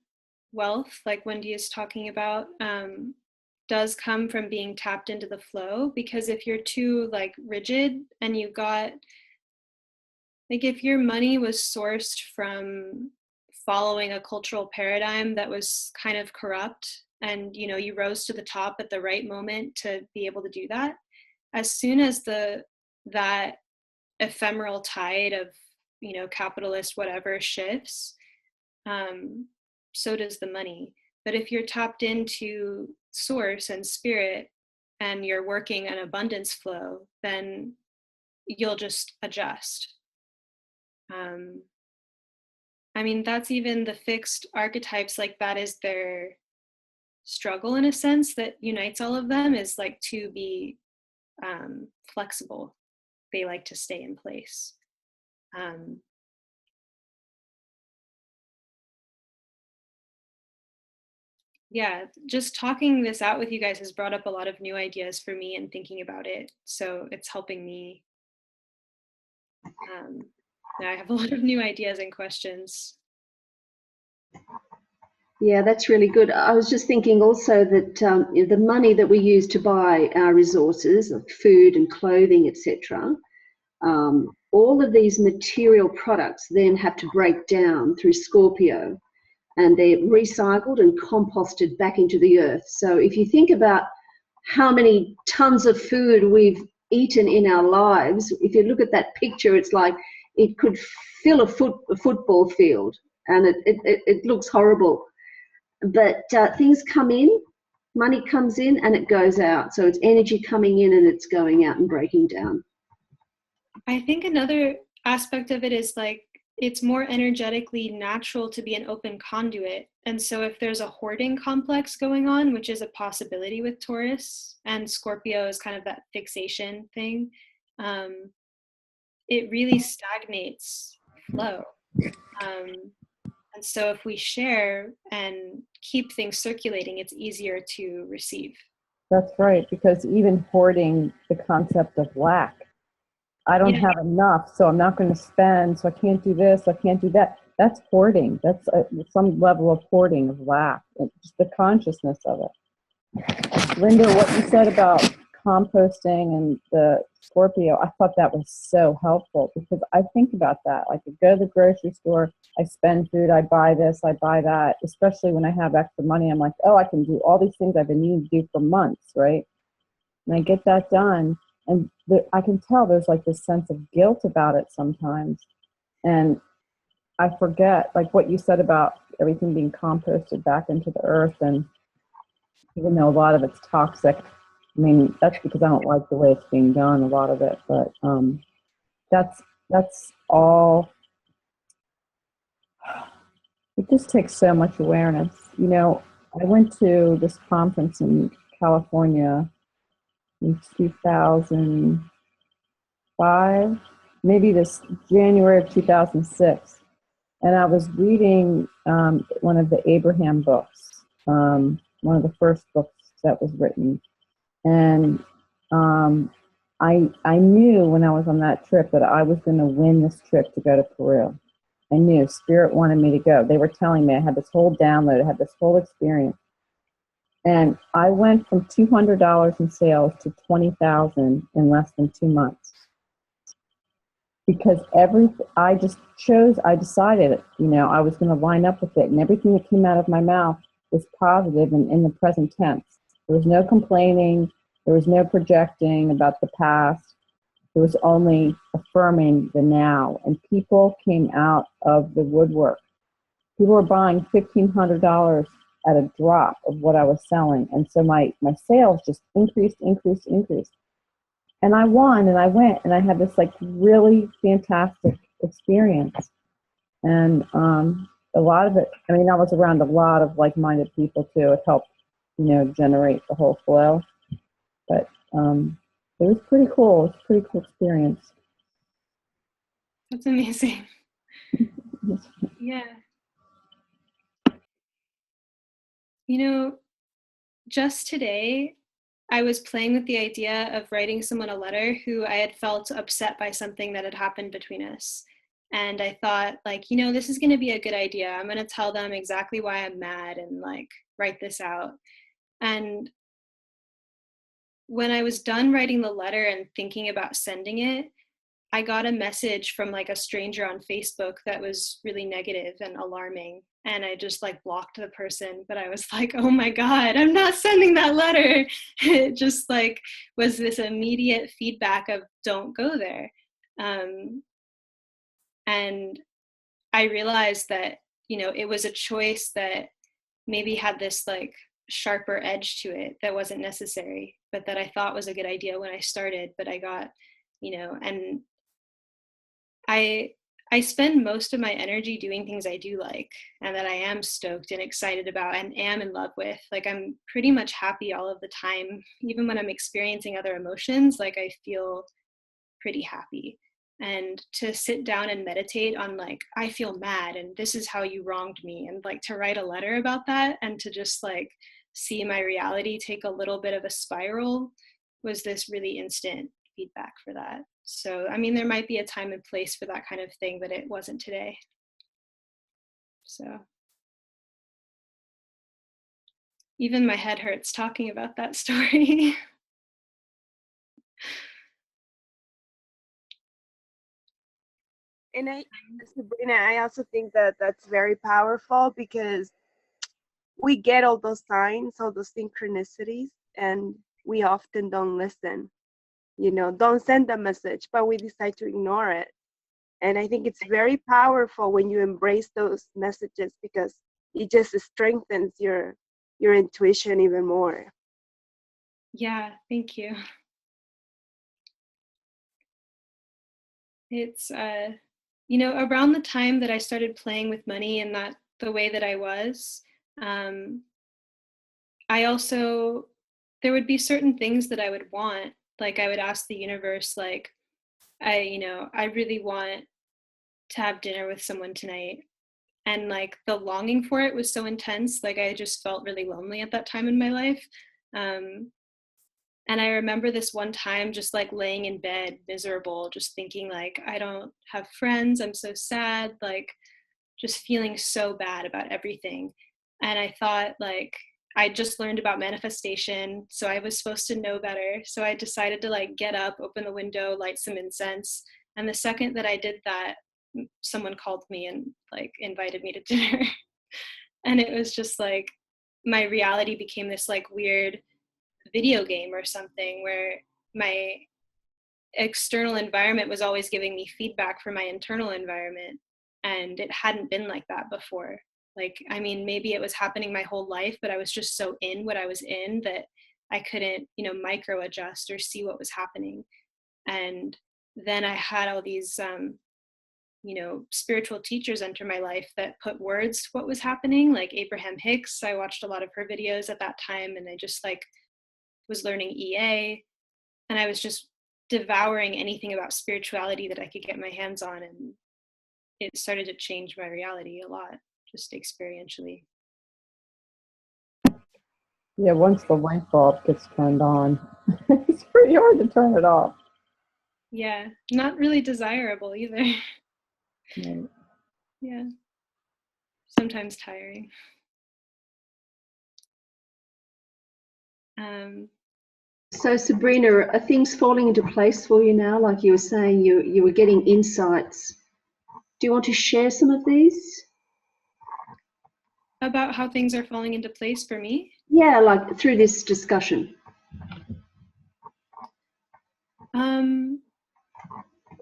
wealth, like Wendy is talking about, does come from being tapped into the flow. Because if you're too like rigid and you got, like if your money was sourced from following a cultural paradigm that was kind of corrupt, and you know you rose to the top at the right moment to be able to do that, as soon as that ephemeral tide of, you know, capitalist whatever shifts, so does the money. But if you're tapped into source and spirit and you're working an abundance flow, then you'll just adjust. I mean, that's even the fixed archetypes, like that is their struggle in a sense that unites all of them, is like to be flexible. They like to stay in place. Yeah, just talking this out with you guys has brought up a lot of new ideas for me and thinking about it. So it's helping me. Now I have a lot of new ideas and questions. yeah, that's really good. I was just thinking also that the money that we use to buy our resources, like food and clothing, etc., all of these material products then have to break down through Scorpio, and they're recycled and composted back into the earth. So if you think about how many tons of food we've eaten in our lives, if you look at that picture, it's like it could fill a football field, and it looks horrible. But things come in, money comes in and it goes out. So it's energy coming in and it's going out and breaking down. I think another aspect of it is like it's more energetically natural to be an open conduit. And so if there's a hoarding complex going on, which is a possibility with Taurus, and Scorpio is kind of that fixation thing, it really stagnates flow. And so if we share and keep things circulating, it's easier to receive. That's right, because even hoarding the concept of lack. I don't have enough, so I'm not going to spend, so I can't do this, so I can't do that. That's hoarding. That's some level of hoarding, of lack, just the consciousness of it. Linda, what you said about composting and the Scorpio, I thought that was so helpful, because I think about that. Like I go to the grocery store, I spend food, I buy this, I buy that, especially when I have extra money. I'm like, oh, I can do all these things I've been needing to do for months, right? And I get that done. And I can tell there's like this sense of guilt about it sometimes. And I forget, like what you said about everything being composted back into the earth. And even though a lot of it's toxic, I mean, that's because I don't like the way it's being done, a lot of it. But that's all. It just takes so much awareness. You know, I went to this conference in California in 2005, maybe this January of 2006. And I was reading one of the Abraham books, one of the first books that was written. And I knew when I was on that trip that I was going to win this trip to go to Peru. I knew Spirit wanted me to go. They were telling me I had this whole download, I had this whole experience. And I went from $200 in sales to $20,000 in less than 2 months. Because I decided, you know, I was going to line up with it. And everything that came out of my mouth was positive and in the present tense. There was no complaining. There was no projecting about the past. It was only affirming the now. And people came out of the woodwork. people were buying $1,500 at a drop of what I was selling. And so my sales just increased. And I won, and I went, and I had this like really fantastic experience. And a lot of it, I mean, I was around a lot of like-minded people too. It helped, generate the whole flow. But it was pretty cool. It was a pretty cool experience. That's amazing. Yeah. Just today, I was playing with the idea of writing someone a letter who I had felt upset by something that had happened between us. And I thought, this is going to be a good idea. I'm going to tell them exactly why I'm mad and write this out. And when I was done writing the letter and thinking about sending it, I got a message from a stranger on Facebook that was really negative and alarming. And I just blocked the person, but I was like, oh my God, I'm not sending that letter. It just was this immediate feedback of don't go there. And I realized that, it was a choice that maybe had this sharper edge to it that wasn't necessary, but that I thought was a good idea when I started, but I got, and I spend most of my energy doing things I do like and that I am stoked and excited about and am in love with. I'm pretty much happy all of the time. Even when I'm experiencing other emotions, I feel pretty happy. And to sit down and meditate on I feel mad and this is how you wronged me, and to write a letter about that and to just see my reality take a little bit of a spiral was this really instant feedback for that. So, I mean, there might be a time and place for that kind of thing, but it wasn't today. So, even my head hurts talking about that story. And Sabrina, I also think that that's very powerful because we get all those signs, all those synchronicities, and we often don't listen. Don't send a message, but we decide to ignore it. And I think it's very powerful when you embrace those messages because it just strengthens your intuition even more. Yeah, thank you. It's around the time that I started playing with money and that the way that I was, I also, there would be certain things that I would want. I would ask the universe, I really want to have dinner with someone tonight. And the longing for it was so intense. I just felt really lonely at that time in my life. And I remember this one time just laying in bed, miserable, just thinking I don't have friends. I'm so sad. Just feeling so bad about everything. And I thought I just learned about manifestation, so I was supposed to know better. So I decided to get up, open the window, light some incense. And the second that I did that, someone called me and invited me to dinner. And it was just my reality became this weird video game or something where my external environment was always giving me feedback from my internal environment. And it hadn't been like that before. I mean, maybe it was happening my whole life, but I was just so in what I was in that I couldn't, micro adjust or see what was happening. And then I had all these, spiritual teachers enter my life that put words to what was happening, like Abraham Hicks. I watched a lot of her videos at that time, and I just was learning EA, and I was just devouring anything about spirituality that I could get my hands on, and it started to change my reality a lot, just experientially. Yeah, once the light bulb gets turned on, it's pretty hard to turn it off. Yeah, not really desirable either. Right. Yeah, sometimes tiring. So Sabrina, are things falling into place for you now? Like you were saying, you were getting insights. Do you want to share some of these? About how things are falling into place for me? Yeah, through this discussion.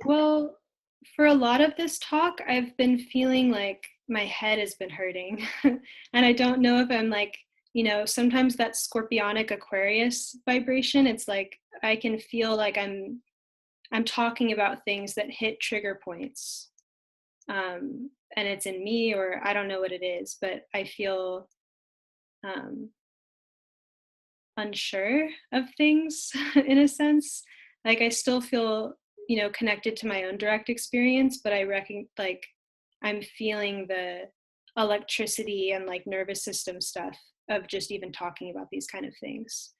Well, for a lot of this talk, I've been feeling my head has been hurting. And I don't know if I'm like, you know, sometimes that scorpionic Aquarius vibration, it's like I can feel like I'm talking about things that hit trigger points. And it's in me, or I don't know what it is, but I feel unsure of things in a sense. Like I still feel, you know, connected to my own direct experience, but I reckon like I'm feeling the electricity and like nervous system stuff of just even talking about these kind of things.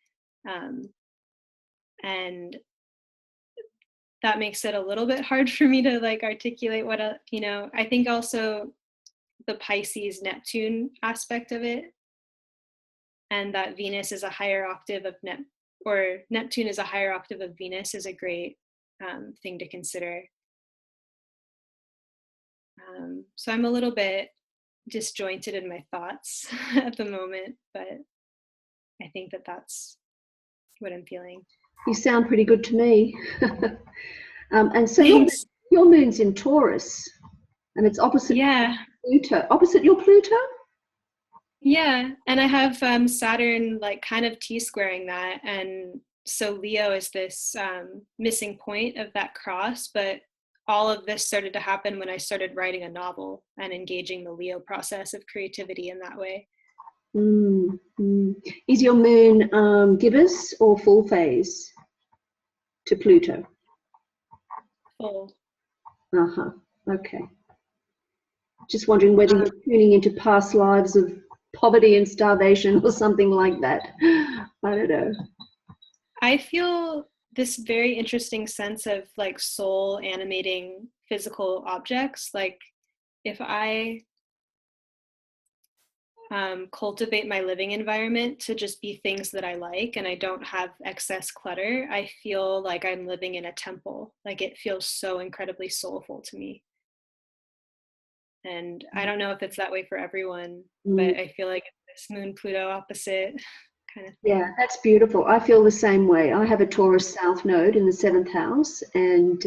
And that makes it a little bit hard for me to like articulate what, you know, I think also the Pisces Neptune aspect of it, and that Venus is a higher octave of Neptune is a higher octave of Venus is a great thing to consider. So I'm a little bit disjointed in my thoughts at the moment, but I think that that's what I'm feeling. You sound pretty good to me. And so your moon's in Taurus, and it's opposite Pluto. Opposite your Pluto? Yeah, and I have Saturn like kind of T-squaring that, and so Leo is this missing point of that cross, but all of this started to happen when I started writing a novel and engaging the Leo process of creativity in that way. Is your moon gibbous or full phase to Pluto? Full. Okay. Just wondering whether you're tuning into past lives of poverty and starvation or something like that. I don't know. I feel this very interesting sense of like soul animating physical objects. Like if I cultivate my living environment to just be things that I like and I don't have excess clutter, I feel like I'm living in a temple. Like it feels so incredibly soulful to me. And I don't know if it's that way for everyone, but I feel like it's this Moon Pluto opposite kind of thing. Yeah, that's beautiful. I feel the same way. I have a Taurus South node in the 7th house, and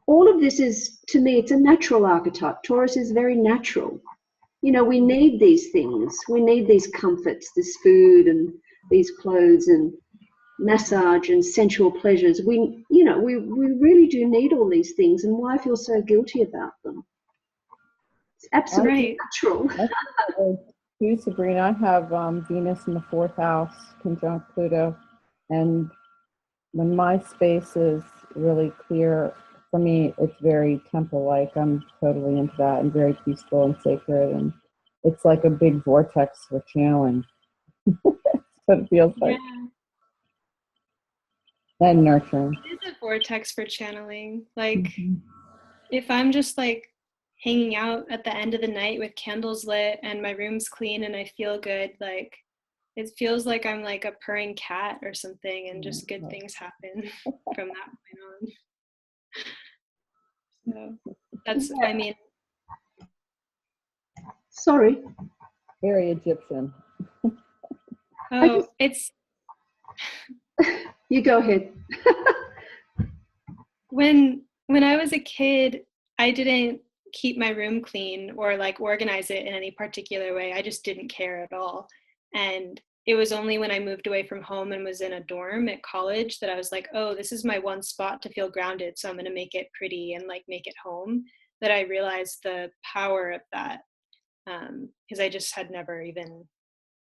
all of this is, to me, it's a natural archetype. Taurus is very natural. You know, we need these things. We need these comforts, this food and these clothes and massage and sensual pleasures. We really do need all these things, and why feel so guilty about them? It's absolutely natural. You, Sabrina, I have Venus in the 4th house, conjunct Pluto, and when my space is really clear, for me, it's very temple-like. I'm totally into that and very peaceful and sacred, and it's like a big vortex for channeling. That's what it feels like. Yeah. And nurturing. It is a vortex for channeling. Like, if I'm just like hanging out at the end of the night with candles lit and my room's clean and I feel good, like it feels like I'm like a purring cat or something, and just good things happen from that point on. So that's, I mean. Sorry. Very Egyptian. It's. You go ahead. When I was a kid, I didn't keep my room clean or like organize it in any particular way. I just didn't care at all. And it was only when I moved away from home and was in a dorm at college that I was like, oh, this is my one spot to feel grounded, so I'm going to make it pretty and like make it home, that I realized the power of that, because I just had never even.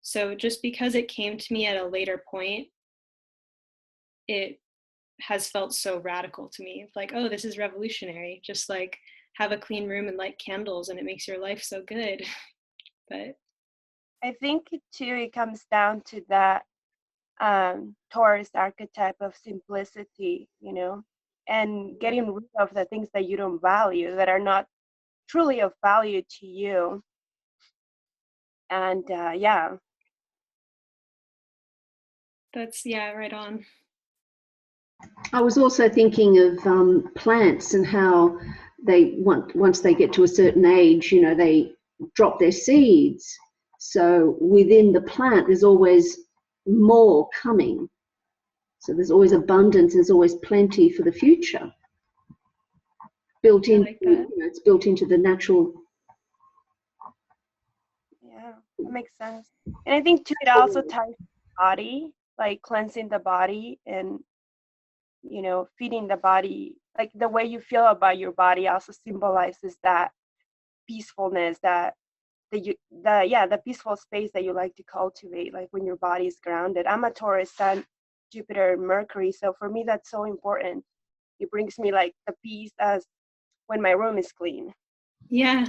So just because it came to me at a later point, it has felt so radical to me. Like, oh, this is revolutionary. Just like have a clean room and light candles and it makes your life so good. But I think too, it comes down to that Taurus archetype of simplicity, you know, and getting rid of the things that you don't value, that are not truly of value to you. And yeah. That's, yeah, right on. I was also thinking of plants and how they once they get to a certain age, you know, they drop their seeds. So within the plant, there's always more coming. So there's always abundance. There's always plenty for the future. Built in, like, you know, it's built into the natural That makes sense. And I think too, it also ties to the body, like cleansing the body and, you know, feeding the body. Like the way you feel about your body also symbolizes that peacefulness, that the peaceful space that you like to cultivate, like when your body is grounded. I'm a Taurus Sun, Jupiter, Mercury, so for me that's so important. It brings me like the peace as when my room is clean. Yeah,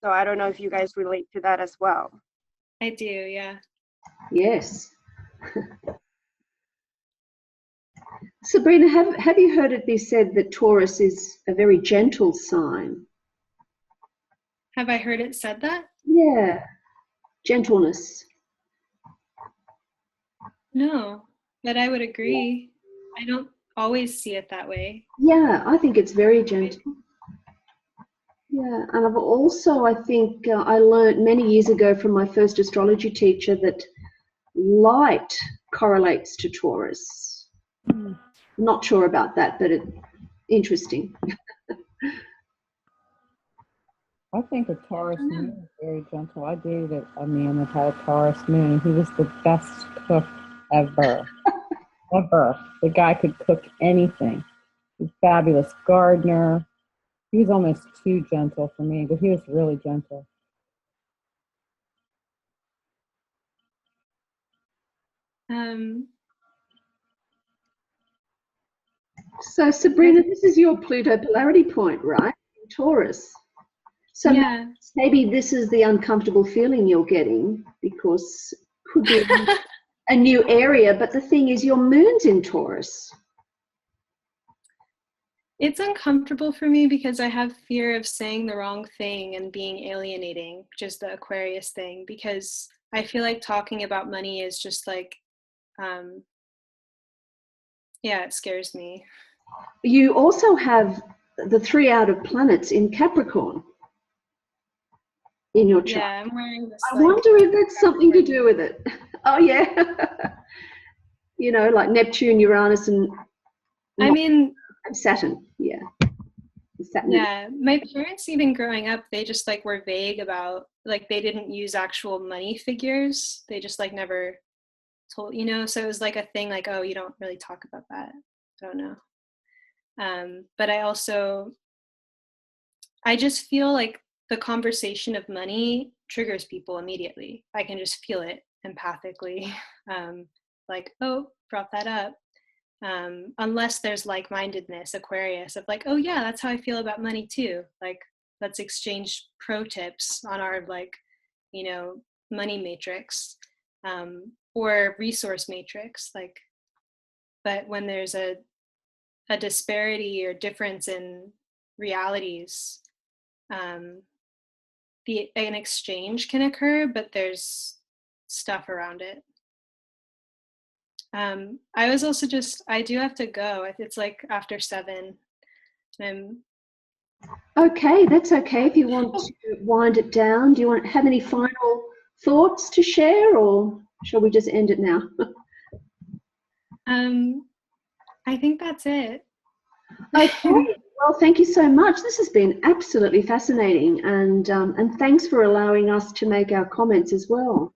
So I don't know if you guys relate to that as well. I do. Yeah. Yes. Sabrina, have you heard it be said that Taurus is a very gentle sign? Have I heard it said that? Yeah, gentleness. No, but I would agree. I don't always see it that way. Yeah, I think it's very gentle. Yeah, and I've also, I think, I learned many years ago from my first astrology teacher that light correlates to Taurus. Not sure about that, but it's interesting. I think a Taurus moon is very gentle. I dated a man that had a Taurus moon. He was the best cook ever. Ever. The guy could cook anything. He's a fabulous gardener. He was almost too gentle for me, but he was really gentle. So Sabrina, this is your Pluto polarity point, right? Taurus. So yeah. maybe this is the uncomfortable feeling you're getting, because it could be a new area, but the thing is your moon's in Taurus. It's uncomfortable for me because I have fear of saying the wrong thing and being alienating, which is the Aquarius thing, because I feel like talking about money is just like, yeah, it scares me. You also have the 3 outer planets in Capricorn in your chart. Yeah, I'm wearing this. I wonder if that's something to do with it. Oh, yeah. You know, like Neptune, Uranus, and I mean, Saturn. Yeah. Saturn. Yeah, my parents, even growing up, they just like were vague about, like, they didn't use actual money figures. They just like never told, you know, so it was like a thing like, oh, you don't really talk about that. I don't know. But I just feel like the conversation of money triggers people immediately. I can just feel it empathically. Like, oh, brought that up. Unless there's like-mindedness, Aquarius, of like, oh yeah, that's how I feel about money too. Like, let's exchange pro tips on our, like, you know, money matrix, or resource matrix. Like, but when there's a disparity or difference in realities, an exchange can occur, but there's stuff around it. I was also I do have to go. It's like after 7. Okay, that's okay. If you want to wind it down, do you have any final thoughts to share, or shall we just end it now? I think that's it. Okay. Well, thank you so much. This has been absolutely fascinating, and thanks for allowing us to make our comments as well.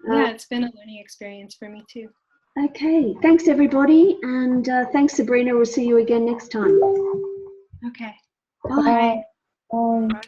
Yeah, it's been a learning experience for me too. Okay, thanks everybody, and thanks Sabrina. We'll see you again next time. Okay. Bye. Bye.